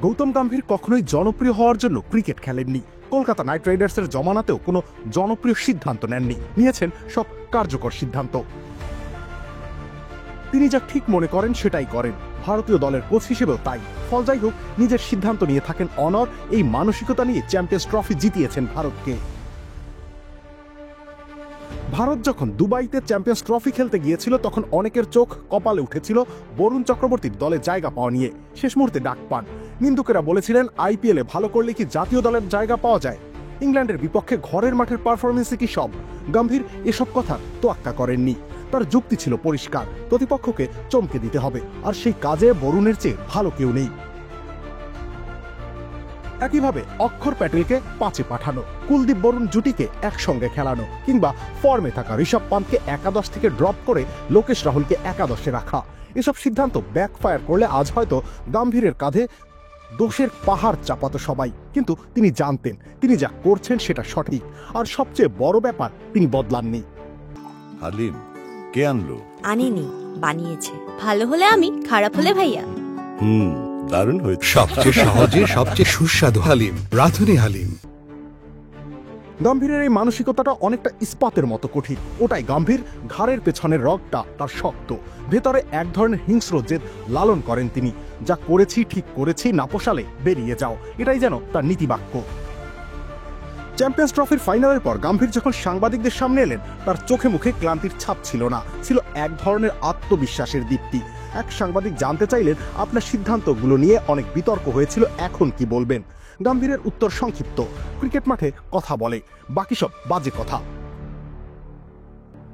গৌতম গম্ভীর কখনোই জনপ্রিয় হওয়ার জন্য ক্রিকেট খেলেননি। কলকাতা নাইট রাইডার্সের জমানাতেও কোনো জনপ্রিয় সিদ্ধান্ত নেননি, নিয়েছেন সব কার্যকর সিদ্ধান্ত। তিনি যা ঠিক মনে করেন সেটাই করেন। ভারতীয় দলের কোচ হিসেবেও তাই। ফল যাই হোক, নিজের সিদ্ধান্ত নিয়ে থাকেন অনর। এই মানসিকতা নিয়ে চ্যাম্পিয়ন্স ট্রফি জিতিয়েছেন ভারতকে। ভারত যখন দুবাইতে চ্যাম্পিয়ন্স ট্রফি খেলতে গিয়েছিল তখন অনেকের চোখ কপালে উঠেছিল বরুণ চক্রবর্তীর দলে জায়গা পাওয়া নিয়ে। শেষ মুহূর্তে ডাক পান। নিন্দুকেরা বলেছিলেন আইপিএলে ভালো করলে কি জাতীয় দলের জায়গা পাওয়া যায়? ইংল্যান্ডের বিপক্ষে ঘরের মাঠের পারফরমেন্সে কি সব? গম্ভীর এসব কথা তোয়াক্কা করেননি। তার যুক্তি ছিল পরিষ্কার, প্রতিপক্ষকে চমকে দিতে হবে, আর সেই কাজে বরুণের চেয়ে ভালো কেউ নেই। একইভাবে অক্ষর প্যাটেলকে 5-এ পাঠানো, কুলদীপ বরুণ জুটিকে একসঙ্গে খেলানো, কিংবা ফর্মে থাকা ঋষভ পান্থকে একাদশ থেকে ড্রপ করে লোকেশ রাহুলকে একাদশে রাখা, এসব সিদ্ধান্ত ব্যাকফায়ার করলে আজ হয়তো গম্ভীরের কাঁধে দোষের পাহাড় চাপাতো সবাই। কিন্তু তিনি জানতেন তিনি যা করছেন সেটা সঠিক, আর সবচেয়ে বড় ব্যাপার তিনি বদলাননি। হালিম কে আনলো? আনিনি, বানিয়েছে। ভালো হলে আমি, খারাপ হলে ভাইয়া। দারুণ হয়েছে। সবচেয়ে সহজে সবচেয়ে সুস্বাদু হালিম, রাঁধুনি হালিম। গম্ভীরের এই মানসিকতাটা অনেকটা ইস্পাতের মতো কঠিন। ওটাই গম্ভীর। ঘাড়ের পেছনের রগটা তার শক্ত, ভেতরে এক ধরনের হিংস্র জেদ লালন করেন তিনি। যা করেছি ঠিক করেছি, না পোষালে বেরিয়ে যাও, এটাই যেন তার নীতিবাক্য। চ্যাম্পিয়ন্স ট্রফির ফাইনালের পর গম্ভীর যখন সাংবাদিকদের সামনে এলেন, তার চোখে মুখে ক্লান্তির ছাপ ছিল না, ছিল এক ধরনের আত্মবিশ্বাসের দীপ্তি। এক সাংবাদিক জানতে চাইলেন, আপনার সিদ্ধান্তগুলো নিয়ে অনেক বিতর্ক হয়েছিল, এখন কি বলবেন? গম্ভীরের উত্তর সংক্ষিপ্ত, ক্রিকেট মাঠে কথা বলে, বাকি সব বাজে কথা।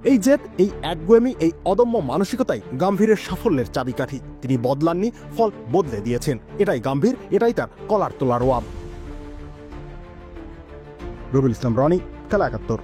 এই জেদ, এই একগুয়েমি, এই অদম্য মানসিকতাই গম্ভীরের সাফল্যের চাবিকাঠি। তিনি বদলাননি, ফল বদলে দিয়েছেন। এটাই গম্ভীর, এটাই তার কলার তোলার ওয়াব। রবিউল ইসলাম রনি, খেলা ৭১।